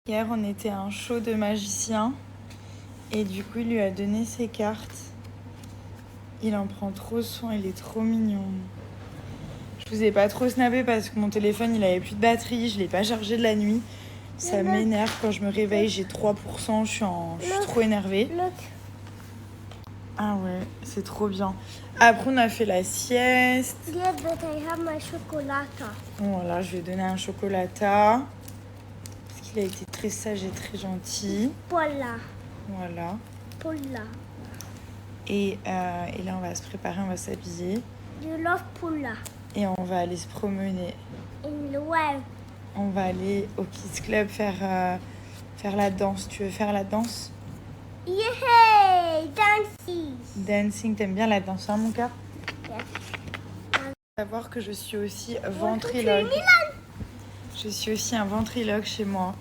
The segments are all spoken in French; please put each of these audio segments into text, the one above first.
Hier, on était à un show de magicien et du coup, il lui a donné ses cartes. Il en prend trop soin, il est trop mignon. Je vous ai pas trop snappé parce que mon téléphone, il avait plus de batterie, je l'ai pas chargé de la nuit. Ça m'énerve quand je me réveille, j'ai 3%, je suis trop énervée. Ah ouais, c'est trop bien. Après, on a fait la sieste. Voilà, je lui ai donné un chocolata. Parce qu'il a été très sage et très gentil. Voilà. Et là, on va se préparer, on va s'habiller. Je love Poula. Et on va aller se promener. On va aller au Kids Club faire la danse. Tu veux faire la danse? Yeah! Dancing! Dancing, t'aimes bien la danse, hein, mon cœur? Yes. Savoir que je suis aussi ventriloque. Je suis aussi un ventriloque chez moi.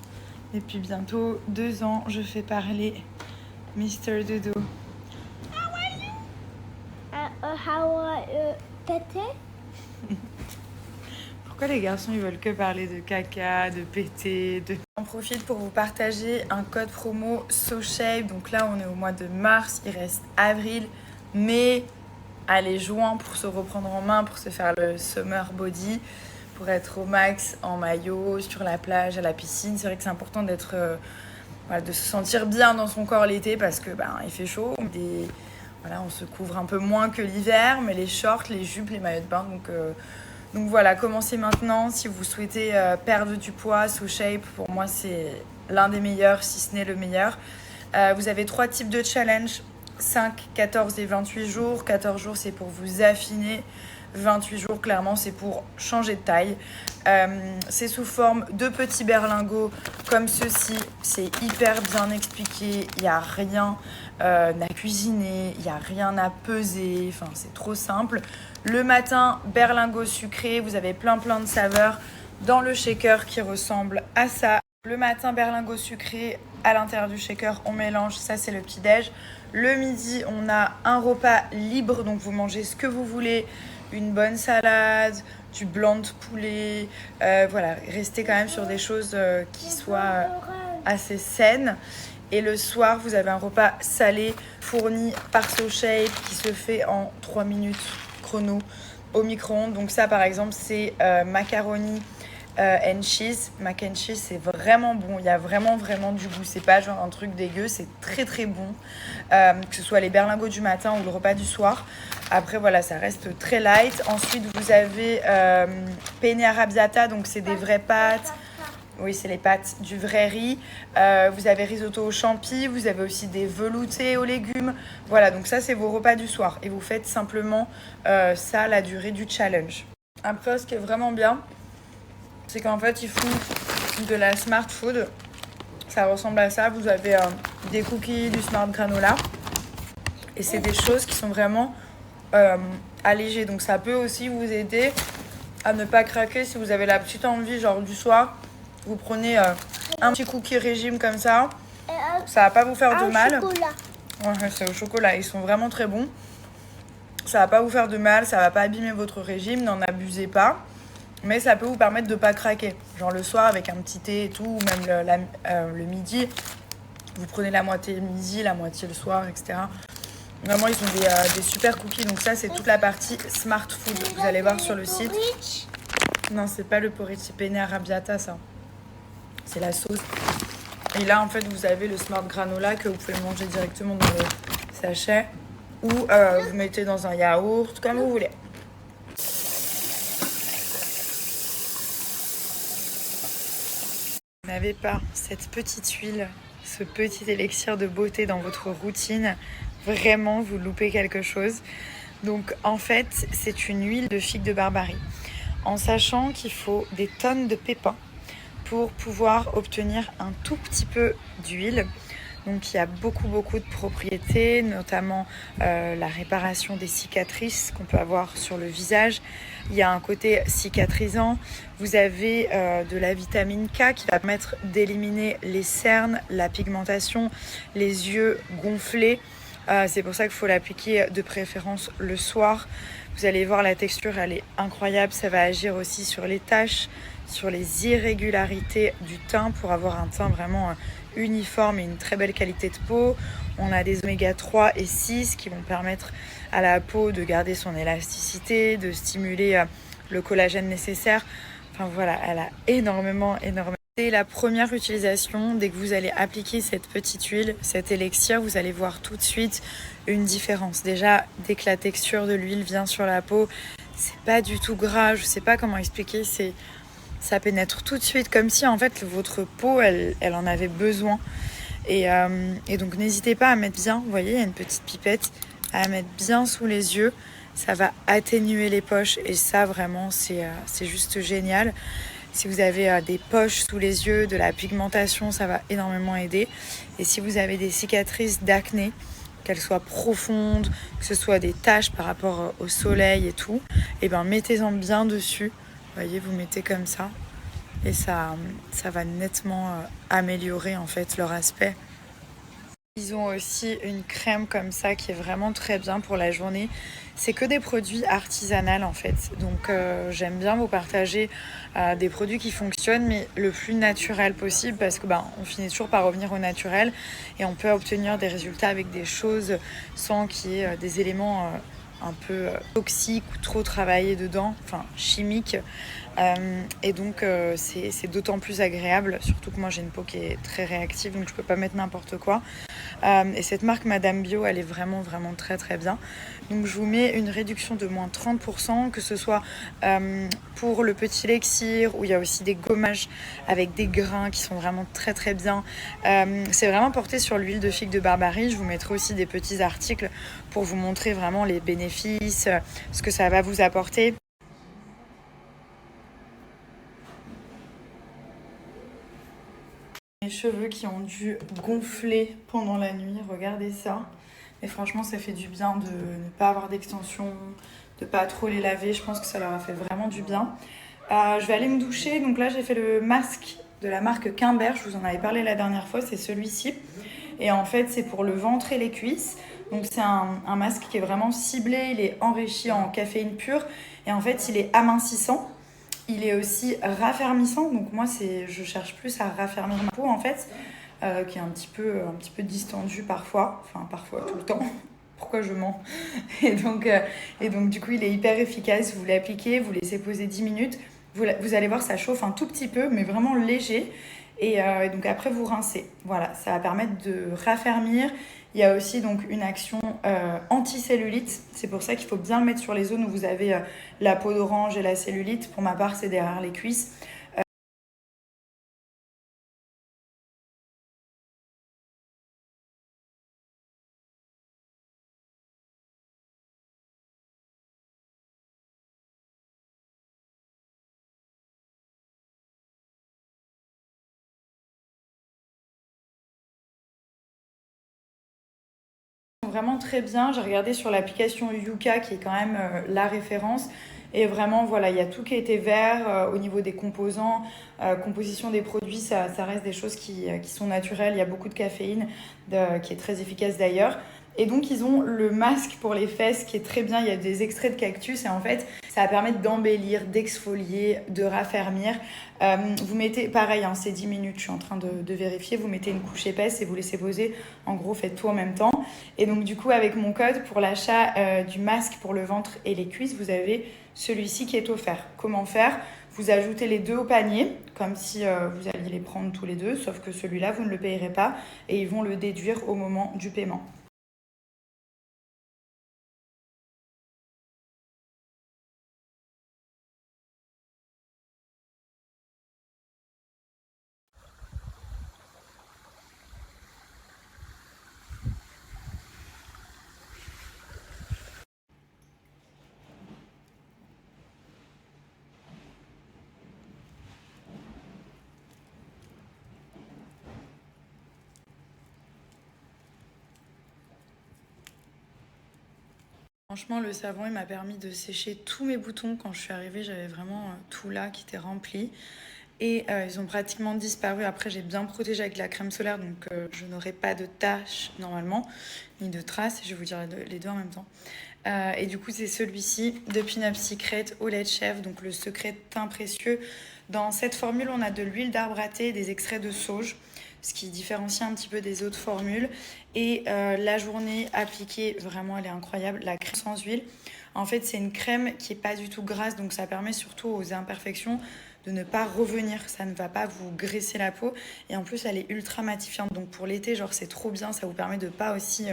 Depuis bientôt 2 ans, je fais parler Mr. Dodo. Pété? Pourquoi les garçons ils veulent que parler de caca, de péter, de... J'en profite pour vous partager un code promo SoShape. Donc là on est au mois de mars, il reste avril, mai, allez juin pour se reprendre en main, pour se faire le summer body, pour être au max en maillot, sur la plage, à la piscine. C'est vrai que c'est important d'être, de se sentir bien dans son corps l'été parce que il fait chaud. Voilà, on se couvre un peu moins que l'hiver, mais les shorts, les jupes, les maillots de bain, donc voilà, commencez maintenant si vous souhaitez perdre du poids. SoShape, pour moi, c'est l'un des meilleurs, si ce n'est le meilleur. Vous avez 3 types de challenge, 5, 14 et 28 jours. 14 jours, c'est pour vous affiner. 28 jours, clairement, c'est pour changer de taille. C'est sous forme de petits berlingots comme ceci. C'est hyper bien expliqué. Il n'y a rien à cuisiner, il n'y a rien à peser. Enfin, c'est trop simple. Le matin, berlingot sucré. Vous avez plein de saveurs dans le shaker qui ressemble à ça. Le matin, berlingot sucré. À l'intérieur du shaker, on mélange. Ça, c'est le petit-déj. Le midi, on a un repas libre. Donc, vous mangez ce que vous voulez. Une bonne salade, du blanc de poulet. Voilà, restez quand même sur des choses qui soient assez saines. Et le soir, vous avez un repas salé fourni par SoShape qui se fait en 3 minutes chrono au micro-ondes. Donc ça, par exemple, c'est macaroni and cheese. Mac and cheese, c'est vraiment bon. Il y a vraiment du goût. C'est pas genre un truc dégueu. C'est très bon. Que ce soit les berlingots du matin ou le repas du soir. Après, voilà, ça reste très light. Ensuite, vous avez penne arrabbiata. Donc, c'est des vraies pâtes. Oui, c'est les pâtes du vrai riz. Vous avez risotto aux champis. Vous avez aussi des veloutés aux légumes. Voilà, donc ça, c'est vos repas du soir. Et vous faites simplement ça, la durée du challenge. Après, ce qui est vraiment bien, c'est qu'en fait, ils font de la smart food. Ça ressemble à ça. Vous avez des cookies, du smart granola. Et c'est des choses qui sont vraiment allégées. Donc, ça peut aussi vous aider à ne pas craquer si vous avez la petite envie, genre du soir. Vous prenez un petit cookie régime comme ça. Ça va pas vous faire de mal. Ouais, c'est au chocolat. Ils sont vraiment très bons. Ça va pas vous faire de mal. Ça va pas abîmer votre régime. N'en abusez pas. Mais ça peut vous permettre de pas craquer. Genre le soir avec un petit thé et tout. Ou même le midi. Vous prenez la moitié le midi, la moitié le soir, etc. Vraiment, ils ont des super cookies. Donc ça, c'est toute la partie smart food. Vous allez voir sur le site. Non, c'est pas le porridge. C'est penne arrabbiata, ça. C'est la sauce. Et là, en fait, vous avez le smart granola que vous pouvez manger directement dans le sachet. Ou vous mettez dans un yaourt, comme vous voulez. Vous n'avez pas cette petite huile, ce petit élixir de beauté dans votre routine, vraiment vous loupez quelque chose. Donc en fait, c'est une huile de figue de Barbarie. En sachant qu'il faut des tonnes de pépins pour pouvoir obtenir un tout petit peu d'huile. Donc il y a beaucoup de propriétés, notamment la réparation des cicatrices qu'on peut avoir sur le visage. Il y a un côté cicatrisant. Vous avez de la vitamine K qui va permettre d'éliminer les cernes, la pigmentation, les yeux gonflés. C'est pour ça qu'il faut l'appliquer de préférence le soir. Vous allez voir la texture, elle est incroyable. Ça va agir aussi sur les taches, sur les irrégularités du teint pour avoir un teint vraiment uniforme et une très belle qualité de peau. On a des oméga 3 et 6 qui vont permettre à la peau de garder son élasticité, de stimuler le collagène nécessaire. Enfin voilà, elle a énormément. Dès la première utilisation, dès que vous allez appliquer cette petite huile, cet élixir, vous allez voir tout de suite une différence. Déjà, dès que la texture de l'huile vient sur la peau, c'est pas du tout gras, je sais pas comment expliquer, ça pénètre tout de suite comme si en fait votre peau, elle en avait besoin. Et donc n'hésitez pas à mettre bien, vous voyez, il y a une petite pipette, à mettre bien sous les yeux. Ça va atténuer les poches et ça vraiment c'est juste génial. Si vous avez des poches sous les yeux, de la pigmentation, ça va énormément aider. Et si vous avez des cicatrices d'acné, qu'elles soient profondes, que ce soit des taches par rapport au soleil et tout, et ben mettez-en bien dessus. Vous voyez, vous mettez comme ça et ça va nettement améliorer en fait leur aspect. Ils ont aussi une crème comme ça qui est vraiment très bien pour la journée. C'est que des produits artisanaux en fait. Donc j'aime bien vous partager des produits qui fonctionnent mais le plus naturel possible parce que on finit toujours par revenir au naturel et on peut obtenir des résultats avec des choses sans qu'il y ait des éléments un peu toxiques ou trop travaillés dedans, enfin chimiques. Et donc c'est d'autant plus agréable, surtout que moi j'ai une peau qui est très réactive donc je peux pas mettre n'importe quoi. Et cette marque Madame Bio, elle est vraiment très très bien. Donc je vous mets une réduction de moins 30%, que ce soit pour le petit élixir, où il y a aussi des gommages avec des grains qui sont vraiment très très bien. C'est vraiment porté sur l'huile de figue de Barbarie. Je vous mettrai aussi des petits articles pour vous montrer vraiment les bénéfices, ce que ça va vous apporter. Mes cheveux qui ont dû gonfler pendant la nuit, regardez ça. Mais franchement, ça fait du bien de ne pas avoir d'extension, de pas trop les laver. Je pense que ça leur a fait vraiment du bien. Je vais aller me doucher. Donc là, j'ai fait le masque de la marque Quimber. Je vous en avais parlé la dernière fois, c'est celui-ci. Et en fait, c'est pour le ventre et les cuisses. Donc c'est un masque qui est vraiment ciblé. Il est enrichi en caféine pure. Et en fait, il est amincissant. Il est aussi raffermissant, donc moi je cherche plus à raffermir ma peau en fait, qui est un petit peu distendue parfois, enfin parfois tout le temps. Pourquoi je mens? Et donc du coup il est hyper efficace, vous l'appliquez, vous laissez poser 10 minutes, vous allez voir ça chauffe un tout petit peu mais vraiment léger. Et donc après vous rincez, voilà, ça va permettre de raffermir. Il y a aussi donc une action anti-cellulite, c'est pour ça qu'il faut bien le mettre sur les zones où vous avez la peau d'orange et la cellulite. Pour ma part c'est derrière les cuisses. Vraiment très bien, j'ai regardé sur l'application Yuka qui est quand même la référence et vraiment voilà, il y a tout qui a été vert au niveau des composants, composition des produits, ça reste des choses qui sont naturelles, il y a beaucoup de caféine qui est très efficace d'ailleurs. Et donc ils ont le masque pour les fesses qui est très bien, il y a des extraits de cactus et en fait ça va permettre d'embellir, d'exfolier, de raffermir. Vous mettez, pareil, hein, c'est 10 minutes, je suis en train de vérifier, vous mettez une couche épaisse et vous laissez poser, en gros faites tout en même temps. Et donc du coup avec mon code pour l'achat du masque pour le ventre et les cuisses, vous avez celui-ci qui est offert. Comment faire? Vous ajoutez les deux au panier, comme si vous alliez les prendre tous les deux, sauf que celui-là vous ne le payerez pas et ils vont le déduire au moment du paiement. Franchement, le savon, il m'a permis de sécher tous mes boutons. Quand je suis arrivée, j'avais vraiment tout là qui était rempli. Et ils ont pratiquement disparu. Après, j'ai bien protégé avec la crème solaire, donc je n'aurai pas de taches normalement, ni de traces. Je vais vous dire les deux en même temps. Et du coup, c'est celui-ci de Pin Up Secret au lait de chèvre, donc le secret teint précieux Dans cette formule, on a de l'huile d'arbre à thé et des extraits de sauge, ce qui différencie un petit peu des autres formules. Et la journée appliquée, vraiment elle est incroyable, la crème sans huile. En fait, c'est une crème qui est pas du tout grasse, donc ça permet surtout aux imperfections de ne pas revenir. Ça ne va pas vous graisser la peau. Et en plus, elle est ultra matifiante. Donc pour l'été, genre c'est trop bien. Ça vous permet de pas aussi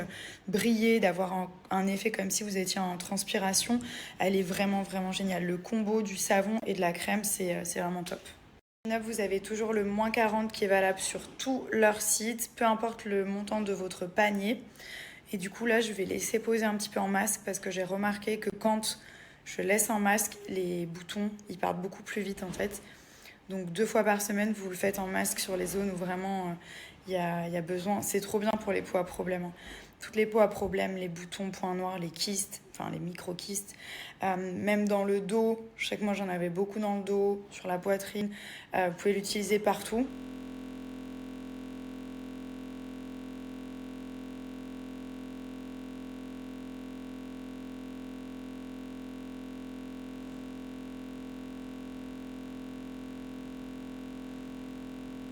briller, d'avoir un effet comme si vous étiez en transpiration. Elle est vraiment, vraiment géniale. Le combo du savon et de la crème, c'est vraiment top. Vous avez toujours le moins 40 qui est valable sur tout leur site, peu importe le montant de votre panier. Et du coup, là, je vais laisser poser un petit peu en masque parce que j'ai remarqué que quand je laisse en masque, les boutons, ils partent beaucoup plus vite en fait. Donc 2 fois par semaine, vous le faites en masque sur les zones où vraiment il y a besoin. C'est trop bien pour les peaux à problème, hein. Toutes les peaux à problème, les boutons, points noirs, les kystes, enfin les micro-kystes. Même dans le dos, je sais que moi j'en avais beaucoup dans le dos, sur la poitrine. Vous pouvez l'utiliser partout.